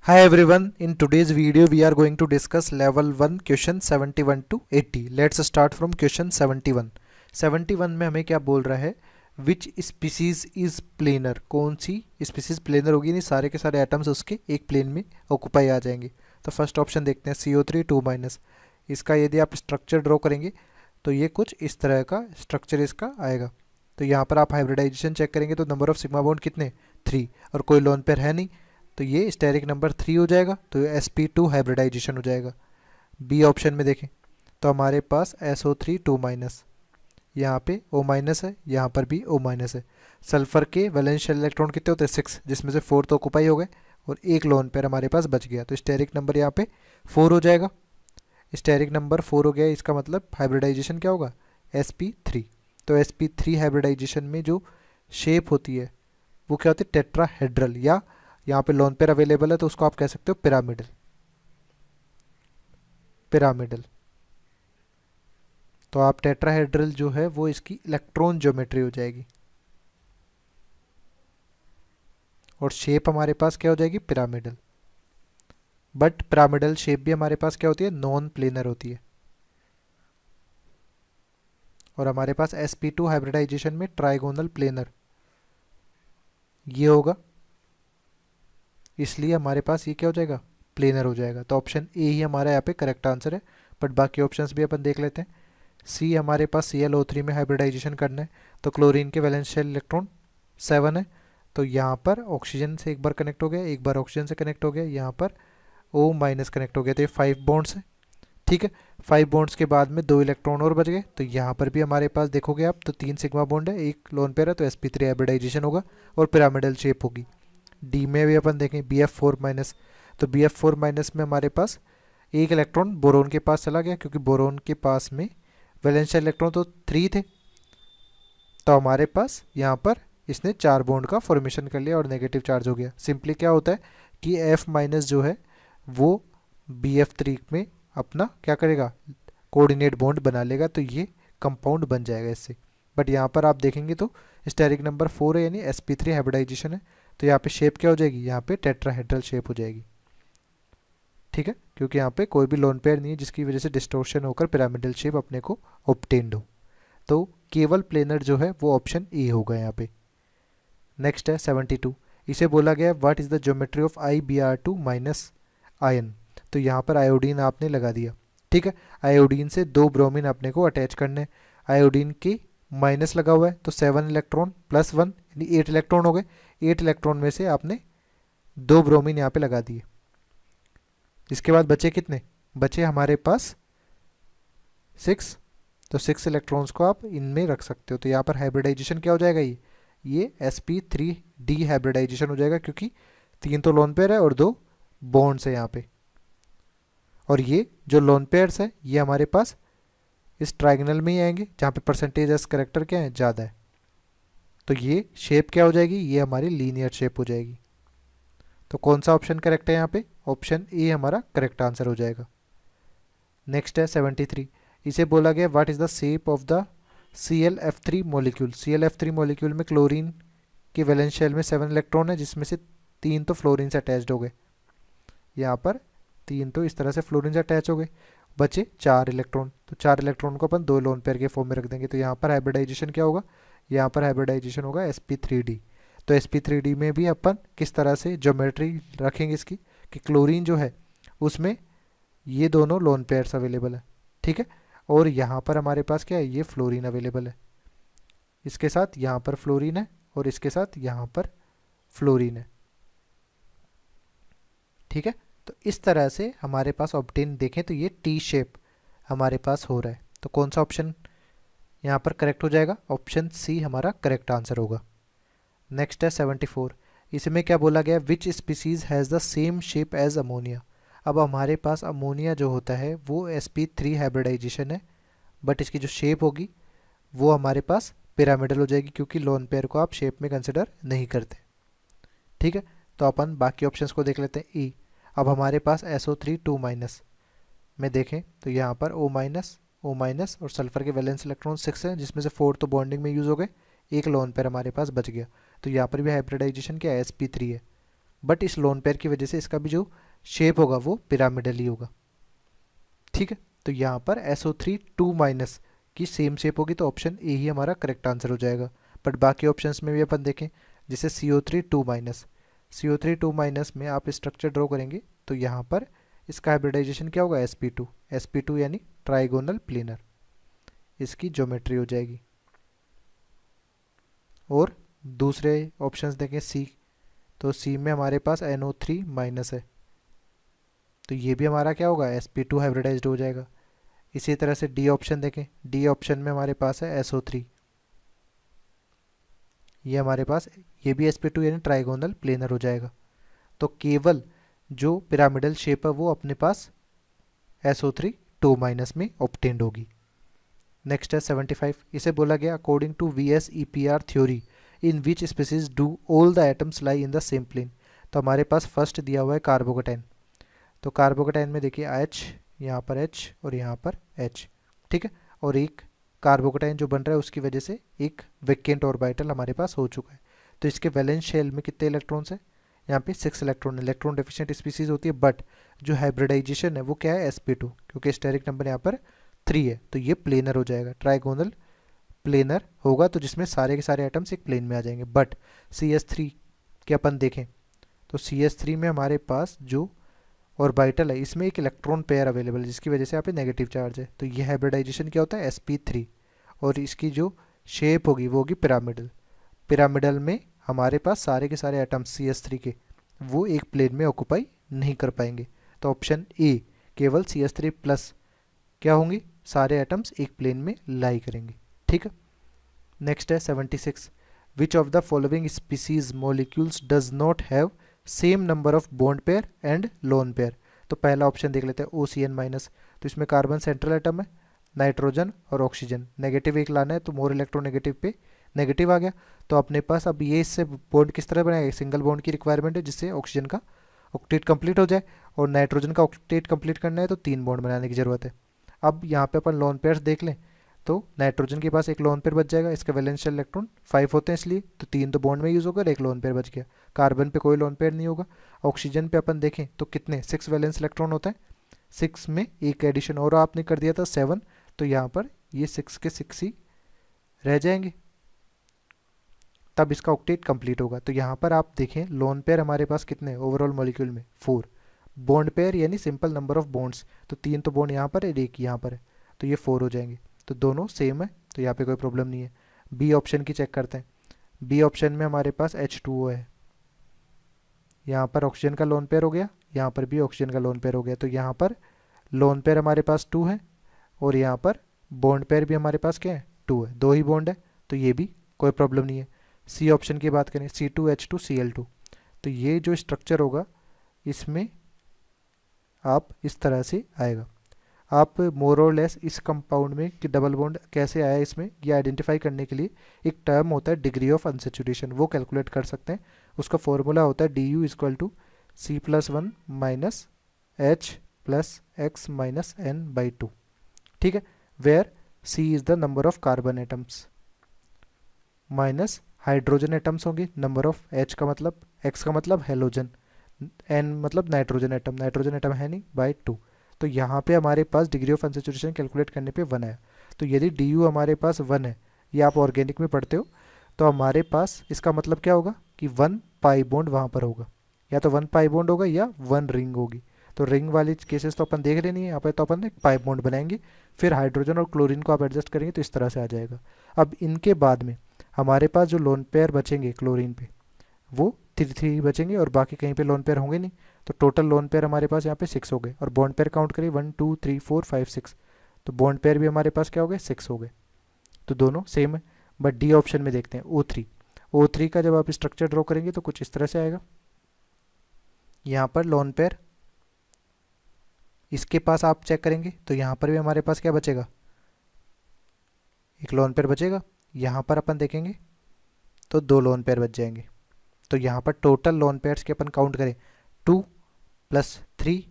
Hi everyone, in today's video we are going to discuss level 1 question 71 to 80. Let's start from question 71. 71 में हमें क्या बोल रहा है, विच स्पीसीज इज प्लेनर, कौन सी स्पीसीज प्लेनर होगी, नहीं सारे के सारे एटम्स उसके एक प्लेन में ऑक्यूपाई आ जाएंगे। तो फर्स्ट ऑप्शन देखते हैं CO3 2 माइनस। इसका यदि आप स्ट्रक्चर ड्रॉ करेंगे तो ये कुछ इस तरह का स्ट्रक्चर इसका आएगा। तो यहाँ पर आप हाइब्रिडाइजेशन चेक करेंगे तो नंबर ऑफ सिग्मा बॉन्ड कितने 3 और कोई लोन पेयर है नहीं, तो ये स्टेरिक नंबर 3 हो जाएगा, तो sp2 हाइब्रिडाइजेशन हो जाएगा। बी ऑप्शन में देखें तो हमारे पास SO3 2 माइनस, यहाँ पे O माइनस है, यहाँ पर भी O माइनस है। सल्फर के वैलेंशियल इलेक्ट्रॉन कितने होते हैं 6, जिसमें से 4 तो ऑक्यूपाई हो गए और एक लोन पेयर हमारे पास बच गया, तो स्टेरिक नंबर यहाँ पे 4 हो जाएगा। स्टेरिक नंबर 4 हो गया, इसका मतलब हाइब्रिडाइजेशन क्या होगा sp3। तो sp3 हाइब्रिडाइजेशन में जो शेप होती है वो क्या होती है टेट्राहेड्रल, या यहाँ पे लोन पेयर अवेलेबल है तो उसको आप कह सकते हो पिरामिडल। पिरामिडल तो आप टेट्राहेड्रल जो है वो इसकी इलेक्ट्रॉन ज्योमेट्री हो जाएगी और शेप हमारे पास क्या हो जाएगी पिरामिडल। बट पिरामिडल शेप भी हमारे पास क्या होती है नॉन प्लेनर होती है। और हमारे पास sp2 हाइब्रिडाइजेशन में ट्राइगोनल प्लेनर ये होगा, इसलिए हमारे पास ये क्या हो जाएगा प्लेनर हो जाएगा। तो ऑप्शन ए ही हमारा यहाँ पे करेक्ट आंसर है। बट बाकी ऑप्शंस भी अपन देख लेते हैं। सी हमारे पास ClO3 में हाइब्रिडाइजेशन करना है, तो क्लोरीन के वैलेंशियल इलेक्ट्रॉन 7 है, तो यहाँ पर ऑक्सीजन से एक बार कनेक्ट हो गया, एक बार ऑक्सीजन से कनेक्ट हो गया, यहाँ पर O माइनस कनेक्ट हो गया, तो ये 5 बॉन्ड्स है। ठीक है, 5 बॉन्ड्स के बाद में 2 इलेक्ट्रॉन और बच गए, तो यहाँ पर भी हमारे पास देखोगे आप तो 3 सिग्मा बॉन्ड है, एक लोन पेयर है, तो sp3 हाइब्रिडाइजेशन होगा और पिरामिडल शेप होगी। डी में भी अपन देखें Bf4 माइनस, तो Bf4 माइनस में हमारे पास एक इलेक्ट्रॉन बोरोन के पास चला गया, क्योंकि बोरोन के पास में वैलेंशियल इलेक्ट्रॉन तो 3 थे, तो हमारे पास यहाँ पर इसने 4 बॉन्ड का फॉर्मेशन कर लिया और नेगेटिव चार्ज हो गया। सिंपली क्या होता है कि F माइनस जो है वो Bf3 में अपना क्या करेगा कोऑर्डिनेट बॉन्ड बना लेगा, तो ये कंपाउंड बन जाएगा इससे। बट यहाँ पर आप देखेंगे तो स्टेरिक नंबर 4 है, यानी sp3 हाइब्रिडाइजेशन है, तो यहाँ पे शेप क्या हो जाएगी, यहाँ पे टेट्राहेड्रल शेप हो जाएगी। ठीक है, क्योंकि यहाँ पे कोई भी लोन पेयर नहीं है जिसकी वजह से डिस्टोर्शन होकर पिरामिडल शेप अपने को ऑब्टेन्ड हो, तो केवल प्लेनर जो है वो ऑप्शन ए होगा यहाँ पे। नेक्स्ट है 72। इसे बोला गया what is the geometry of IBr2 minus ion, तो यहाँ पर आयोडीन आपने लगा दिया। ठीक है, आयोडीन से 2 ब्रोमीन अपने को अटैच करने, आयोडीन की माइनस लगा हुआ है, तो 7 इलेक्ट्रॉन प्लस 1 यानी 8 इलेक्ट्रॉन हो गए। 8 इलेक्ट्रॉन में से आपने 2 ब्रोमीन यहाँ पे लगा दिए। इसके बाद बचे कितने, बचे हमारे पास 6, तो 6 इलेक्ट्रॉन्स को आप इनमें रख सकते हो, तो यहाँ पर हाइब्रिडाइजेशन क्या हो जाएगा, ये sp3d हाइब्रिडाइजेशन हो जाएगा, क्योंकि 3 तो लोन पेयर है और 2 बॉन्ड्स है यहाँ पे। और ये जो लोन पेयर्स है ये हमारे पास इस ट्राइगनल में ही आएंगे जहाँ पे परसेंटेज एस करेक्टर क्या है ज़्यादा है, तो ये शेप क्या हो जाएगी, ये हमारी लीनियर शेप हो जाएगी। तो कौन सा ऑप्शन करेक्ट है यहाँ पे, ऑप्शन ए हमारा करेक्ट आंसर हो जाएगा। नेक्स्ट है 73। इसे बोला गया what is the shape of the ClF3 molecule. ClF3 molecule में क्लोरीन के वैलेंस शेल में 7 इलेक्ट्रॉन है, जिसमें से 3 तो फ्लोरीन से अटैच्ड हो गए, यहाँ पर 3 तो इस तरह से फ्लोरीन से अटैच हो गए, बचे 4 इलेक्ट्रॉन, तो 4 इलेक्ट्रॉन को अपन 2 लोन पेयर के फॉर्म में रख देंगे, तो यहाँ पर हाइब्रिडाइजेशन क्या होगा, यहाँ पर हाइब्रिडाइजेशन होगा sp3d। तो sp3d में भी अपन किस तरह से ज्योमेट्री रखेंगे इसकी, कि क्लोरीन जो है उसमें ये दोनों लोन पेयर्स अवेलेबल है। ठीक है, और यहाँ पर हमारे पास क्या है, ये फ्लोरीन अवेलेबल है, इसके साथ यहाँ पर फ्लोरीन है और इसके साथ यहाँ पर फ्लोरीन है। ठीक है, तो इस तरह से हमारे पास ऑब्टेन देखें तो ये टी शेप हमारे पास हो रहा है, तो कौन सा ऑप्शन यहाँ पर करेक्ट हो जाएगा, ऑप्शन सी हमारा करेक्ट आंसर होगा। नेक्स्ट है 74। इसमें क्या बोला गया, which species has the same shape as ammonia. अब हमारे पास अमोनिया जो होता है वो sp3 हाइब्रिडाइजेशन है, बट इसकी जो शेप होगी वो हमारे पास पिरामिडल हो जाएगी, क्योंकि लोन पेयर को आप शेप में कंसिडर नहीं करते। ठीक है, तो अपन बाकी ऑप्शंस को देख लेते हैं। ई, अब हमारे पास SO3 2 माइनस में देखें तो यहाँ पर O माइनस और सल्फर के वैलेंस इलेक्ट्रॉन 6 हैं, जिसमें से 4 तो बॉन्डिंग में यूज़ हो गए, एक लोन पेयर हमारे पास बच गया, तो यहाँ पर भी हाइब्रिडाइजेशन क्या है sp3 है। बट इस लोन पेयर की वजह से इसका भी जो शेप होगा वो पिरामिडल ही होगा। ठीक है, तो यहाँ पर SO3 2 माइनस की सेम शेप होगी तो ऑप्शन ए ही हमारा करेक्ट आंसर हो जाएगा। बट बाकी ऑप्शंस में भी अपन देखें, जैसे CO3 2 माइनस, CO3 2 माइनस में आप स्ट्रक्चर ड्रॉ करेंगे तो यहाँ पर इसका हाइब्रिडाइजेशन क्या होगा, sp2, sp2 यानी ट्राइगोनल प्लेनर, इसकी ज्योमेट्री हो जाएगी। और दूसरे ऑप्शंस देखें सी, तो सी में हमारे पास NO3 माइनस है तो ये भी हमारा क्या होगा, sp2 हाइब्रिडाइज्ड हो जाएगा। इसी तरह से डी ऑप्शन देखें, डी ऑप्शन में हमारे पास है SO3, ये हमारे पास ये भी sp2 यानी ट्राइगोनल प्लेनर हो जाएगा। तो केवल जो पिरामिडल शेप है वो अपने पास SO3 2 माइनस में ऑब्टेन्ड होगी। नेक्स्ट है 75, इसे बोला गया according to VSEPR theory in which species do all the atoms lie in the same plane. तो हमारे पास फर्स्ट दिया हुआ है कार्बोकेटाइन, तो कार्बोकेटाइन में देखिए H, यहाँ पर H और यहाँ पर H, ठीक है। और एक कार्बोकेटाइन जो बन रहा है उसकी वजह से एक वेकेंट ऑर्बिटल हमारे पास हो चुका है। तो इसके वैलेंस शेल में कितने इलेक्ट्रॉन्स हैं, यहाँ पे 6 इलेक्ट्रॉन। इलेक्ट्रॉन डेफिशिएंट स्पीसीज होती है, बट जो हाइब्रिडाइजेशन है वो क्या है, sp2, क्योंकि स्टेरिक नंबर यहाँ पर 3 है तो ये प्लेनर हो जाएगा, ट्राइगोनल प्लेनर होगा, तो जिसमें सारे के सारे एटम्स एक प्लेन में आ जाएंगे। बट CS3 के अपन देखें तो CS3 में हमारे पास जो ऑर्बिटल है इसमें एक इलेक्ट्रॉन पेयर अवेलेबल है जिसकी वजह से यहाँ पे नेगेटिव चार्ज है, तो ये हाइब्रिडाइजेशन क्या होता है, sp3, और इसकी जो शेप होगी वो होगी पिरामिडल। पिरामिडल में हमारे पास सारे के सारे एटम्स CS3 के वो एक प्लेन में ऑक्यूपाई नहीं कर पाएंगे, तो ऑप्शन ए केवल CS3 प्लस क्या होंगे, सारे एटम्स एक प्लेन में लाई करेंगे। ठीक है, नेक्स्ट है 76, which of the following species molecules does not have same number of bond pair and lone pair. तो पहला ऑप्शन देख लेते हैं OCN माइनस, तो इसमें कार्बन सेंट्रल एटम है, नाइट्रोजन और ऑक्सीजन, नेगेटिव एक लाना है तो मोर इलेक्ट्रोनेगेटिव पे नेगेटिव आ गया। तो अपने पास अब ये इससे बॉन्ड किस तरह बनाएगा, सिंगल बॉन्ड की रिक्वायरमेंट है जिससे ऑक्सीजन का ऑक्टेट कंप्लीट हो जाए, और नाइट्रोजन का ऑक्टेट कंप्लीट करना है तो 3 बॉन्ड बनाने की ज़रूरत है। अब यहाँ पे अपन लोन पेयर्स देख लें तो नाइट्रोजन के पास एक लोन पेयर बच जाएगा, इसका वैलेंशियल इलेक्ट्रॉन 5 होते हैं इसलिए, तो 3 तो बॉन्ड में यूज़ होगा और एक लोन पेयर बच गया। कार्बन पे कोई लोन पेयर नहीं होगा। ऑक्सीजन पे अपन देखें तो कितने 6 वैलेंस इलेक्ट्रॉन होते हैं, 6 में एक एडिशन और आपने कर दिया था 7, तो यहाँ पर ये 6 के 6 ही रह जाएंगे, तब इसका ऑक्टेट कंप्लीट होगा। तो यहाँ पर आप देखें लोन पेयर हमारे पास कितने ओवरऑल मॉलिक्यूल में 4, बॉन्ड पेयर यानी सिंपल नंबर ऑफ बॉन्ड्स, तो 3 तो बॉन्ड यहाँ पर है, एक यहाँ पर है, तो ये 4 हो जाएंगे, तो दोनों सेम है, तो यहाँ पे कोई प्रॉब्लम नहीं है। बी ऑप्शन की चेक करते हैं, बी ऑप्शन में हमारे पास H2O है, यहाँ पर ऑक्सीजन का लोन पेयर हो गया, यहाँ पर भी ऑक्सीजन का लोन पेयर हो गया, तो यहाँ पर लोन पेयर हमारे पास 2 है और यहाँ पर बॉन्ड पेयर भी हमारे पास क्या है 2 है, 2 ही बॉन्ड है, तो ये भी कोई प्रॉब्लम नहीं है। सी ऑप्शन की बात करें C2H2Cl2, तो ये जो स्ट्रक्चर होगा इसमें आप इस तरह से आएगा। आप मोर और लेस इस कंपाउंड में कि डबल बॉन्ड कैसे आया इसमें ये आइडेंटिफाई करने के लिए एक टर्म होता है डिग्री ऑफ अनसेचुरेशन, वो कैलकुलेट कर सकते हैं। उसका फॉर्मूला होता है DU=C+1 माइनस H+X-N/2, ठीक है, where C is the number of carbon atoms minus hydrogen atoms होंगे, नंबर ऑफ H का मतलब, X का मतलब हेलोजन, N मतलब नाइट्रोजन एटम है नहीं, बाई 2। तो यहाँ पे हमारे पास डिग्री ऑफ अनसेचुरेशन कैलकुलेट करने पे 1 है, तो यदि DU हमारे पास 1 है, ये आप ऑर्गेनिक में पढ़ते हो, तो हमारे पास इसका मतलब क्या होगा कि 1 पाई बॉन्ड वहाँ पर होगा, या तो 1 पाई बॉन्ड होगा या 1 रिंग होगी। तो रिंग वाली केसेस तो अपन देख रहे नहीं है, यहाँ पर तो अपन एक पाई बॉन्ड बनाएंगे, फिर हाइड्रोजन और क्लोरीन को आप एडजस्ट करेंगे तो इस तरह से आ जाएगा। अब इनके बाद में हमारे पास जो लोन पेयर बचेंगे क्लोरीन पे वो 3 बचेंगे और बाकी कहीं पे लोन पेयर होंगे नहीं, तो टोटल लोन पेयर हमारे पास यहाँ पे 6 हो गए, और बॉन्ड पेयर काउंट करिए 1 2 3 4 5 6, तो बॉन्ड पेयर भी हमारे पास क्या हो गए 6 हो गए, तो दोनों सेम है। बट डी ऑप्शन में देखते हैं O3 का जब आप स्ट्रक्चर ड्रॉ करेंगे तो कुछ इस तरह से आएगा। यहाँ पर लोन पेयर, इसके पास आप चेक करेंगे तो यहाँ पर भी हमारे पास क्या बचेगा, एक लोन पेयर बचेगा। यहाँ पर अपन देखेंगे तो 2 लोन पेयर बच जाएंगे, तो यहाँ पर टोटल लोन पेयर्स के अपन काउंट करें 2 + 3,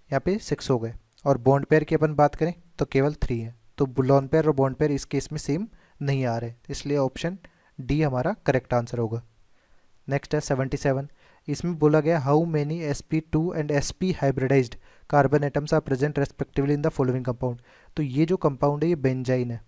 यहाँ पे 6 हो गए, और बॉन्ड पेयर की अपन बात करें तो केवल 3 है, तो लोन पेयर और बॉन्ड पेयर इस केस में सेम नहीं आ रहे, इसलिए ऑप्शन डी हमारा करेक्ट आंसर होगा। नेक्स्ट है 77, इसमें बोला गया how many sp2 and sp hybridised carbon atoms are present respectively in the following compound. तो ये जो कंपाउंड है ये बेंजाइन है,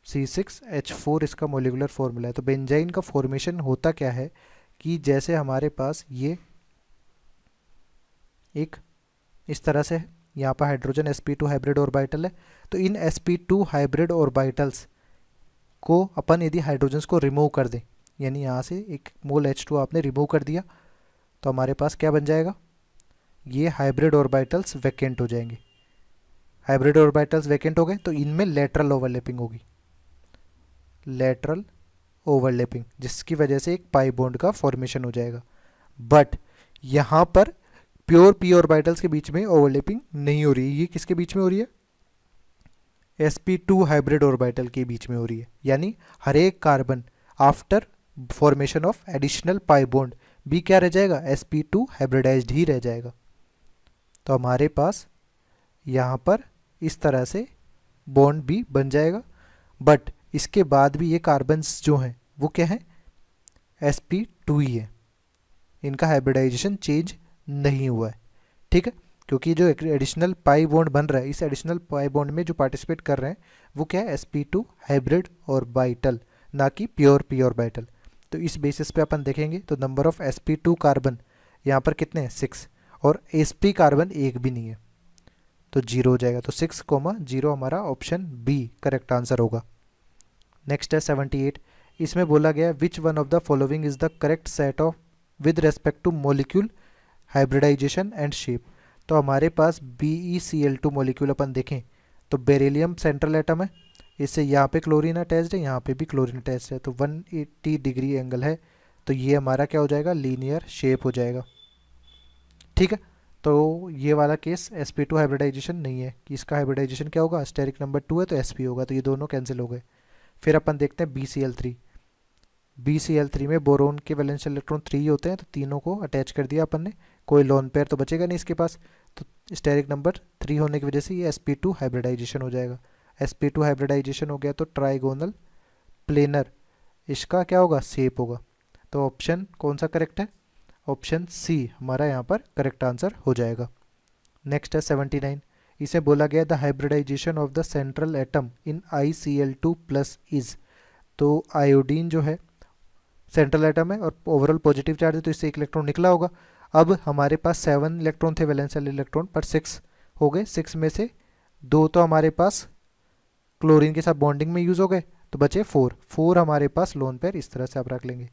C6H4 इसका मोलिकुलर फॉर्मूला है। तो बेंजाइन का फॉर्मेशन होता क्या है कि जैसे हमारे पास ये एक इस तरह से है, यहाँ पर हाइड्रोजन sp2 हाइब्रिड ऑर्बिटल है, तो इन sp2 हाइब्रिड ऑर्बिटल्स को अपन यदि हाइड्रोजन्स को रिमूव कर दें, यानी यहाँ से एक मोल H2 आपने रिमूव कर दिया, तो हमारे पास क्या बन जाएगा, ये हाइब्रिड ऑर्बिटल्स वैकेंट हो जाएंगे। हाइब्रिड ऑर्बिटल्स वैकेंट हो गए तो इनमें लेटरल ओवरलैपिंग होगी, लेटरल ओवरलैपिंग, जिसकी वजह से एक पाई बॉन्ड का फॉर्मेशन हो जाएगा। बट यहाँ पर प्योर पी ऑर्बिटल्स के बीच में ओवरलैपिंग नहीं हो रही है। ये किसके बीच में हो रही है, sp2 हाइब्रिड ऑर्बिटल के बीच में हो रही है। यानी हर एक carbon after formation of additional pi bond भी क्या रह जाएगा, sp2 हाइब्रिडाइज्ड ही रह जाएगा। तो हमारे पास यहाँ पर इस तरह से बॉन्ड भी बन जाएगा। बट इसके बाद भी ये कार्बन्स जो हैं वो क्या है, sp2 ही है, इनका हाइब्रिडाइजेशन चेंज नहीं हुआ है। ठीक है, क्योंकि जो एडिशनल पाई बॉन्ड बन रहा है, इस एडिशनल पाई बॉन्ड में जो पार्टिसिपेट कर रहे हैं वो क्या है, sp2 हाइब्रिड ऑर्बिटल, ना कि प्योर पी ऑर्बिटल। तो इस बेसिस पे अपन देखेंगे तो नंबर ऑफ sp2 कार्बन यहाँ पर कितने हैं, 6, और sp कार्बन एक भी नहीं है, तो 0 हो जाएगा। तो 6,0 हमारा ऑप्शन बी करेक्ट आंसर होगा। नेक्स्ट है 78, इसमें बोला गया which one of the following is the correct set of with respect two molecule hybridization and shape. तो हमारे पास BeCl2 मॉलिक्यूल अपन देखें तो बेरिलियम सेंट्रल एटम है, इससे यहाँ पे क्लोरीन अटैच्ड है, यहाँ पे भी क्लोरीन अटैच्ड है, तो 180 डिग्री एंगल है, तो ये हमारा क्या हो जाएगा, लीनियर शेप हो जाएगा। ठीक है, तो ये वाला केस sp2 हाइब्रिडाइजेशन नहीं है, कि इसका हाइब्रिडाइजेशन क्या होगा, स्टेरिक नंबर 2 है तो sp होगा, तो ये दोनों कैंसिल हो गए। फिर अपन देखते हैं BCl3 में बोरोन के वैलेंशियल इलेक्ट्रॉन 3 होते हैं, तो तीनों को अटैच कर दिया अपन ने, कोई लोन पेयर तो बचेगा नहीं इसके पास, तो स्टेरिक नंबर 3 होने की वजह से ये sp2 हाइब्रिडाइजेशन हो जाएगा। sp2 हाइब्रिडाइजेशन हो गया तो ट्राइगोनल प्लेनर इसका क्या होगा, शेप होगा। तो ऑप्शन कौन सा करेक्ट है, ऑप्शन सी हमारा यहाँ पर करेक्ट आंसर हो जाएगा। नेक्स्ट है 79, इसे बोला गया the hybridisation of the central atom in ICl2+ is. तो आयोडीन जो है सेंट्रल एटम है और ओवरऑल पॉजिटिव चार्ज है, तो इससे एक इलेक्ट्रॉन निकला होगा। अब हमारे पास 7 इलेक्ट्रॉन थे वैलेंशियल इलेक्ट्रॉन, पर 6 हो गए, 6 में से 2 तो हमारे पास क्लोरीन के साथ बॉन्डिंग में यूज हो गए, तो बचे 4 हमारे पास लोन पेयर, इस तरह से आप रख लेंगे।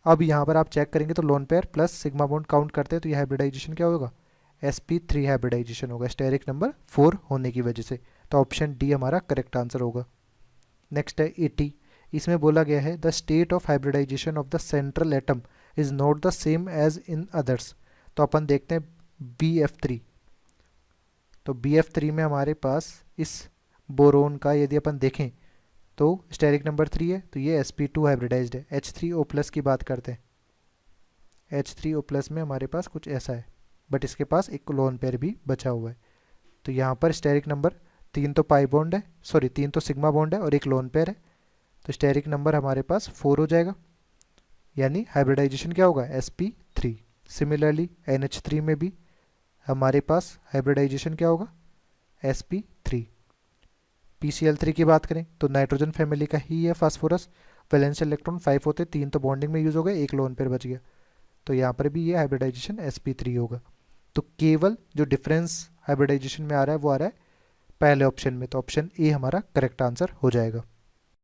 अब यहाँ पर आप चेक करेंगे तो lone pair plus sigma bond count करते हैं, तो ये हाइब्रिडाइजेशन क्या होगा, sp3 हाइब्रिडाइजेशन होगा, स्टेरिक नंबर 4 होने की वजह से। तो ऑप्शन डी हमारा करेक्ट आंसर होगा। नेक्स्ट है 80, इसमें बोला गया है the state of hybridisation of the central atom is not the same as in others. तो अपन देखते हैं BF3, तो BF3 में हमारे पास इस बोरोन का यदि अपन देखें तो स्टेरिक नंबर 3 है, तो ये sp2 हाइब्रिडाइज्ड है। H3O+ की बात करते हैं, H3O+ में हमारे पास कुछ ऐसा है, बट इसके पास एक लोन पेयर भी बचा हुआ है। तो यहाँ पर स्टेरिक नंबर 3 तो पाई बॉन्ड है, सॉरी 3 तो सिग्मा बॉन्ड है और एक लोन पेयर है, तो स्टेरिक नंबर हमारे पास 4 हो जाएगा, यानी हाइब्रिडाइजेशन क्या होगा, sp3। सिमिलरली NH3 में भी हमारे पास हाइब्रिडाइजेशन क्या होगा, sp3। PCl3 की बात करें तो नाइट्रोजन फैमिली का ही है फास्फोरस, वैलेंशियल इलेक्ट्रॉन 5 होते, 3 तो बॉन्डिंग में यूज हो गए, एक लोन पेयर बच गया, तो यहाँ पर भी ये हाइब्रिडाइजेशन sp3 होगा। तो केवल जो डिफरेंस हाइब्रिडाइजेशन में आ रहा है वो आ रहा है पहले ऑप्शन में, तो ऑप्शन ए हमारा करेक्ट आंसर हो जाएगा।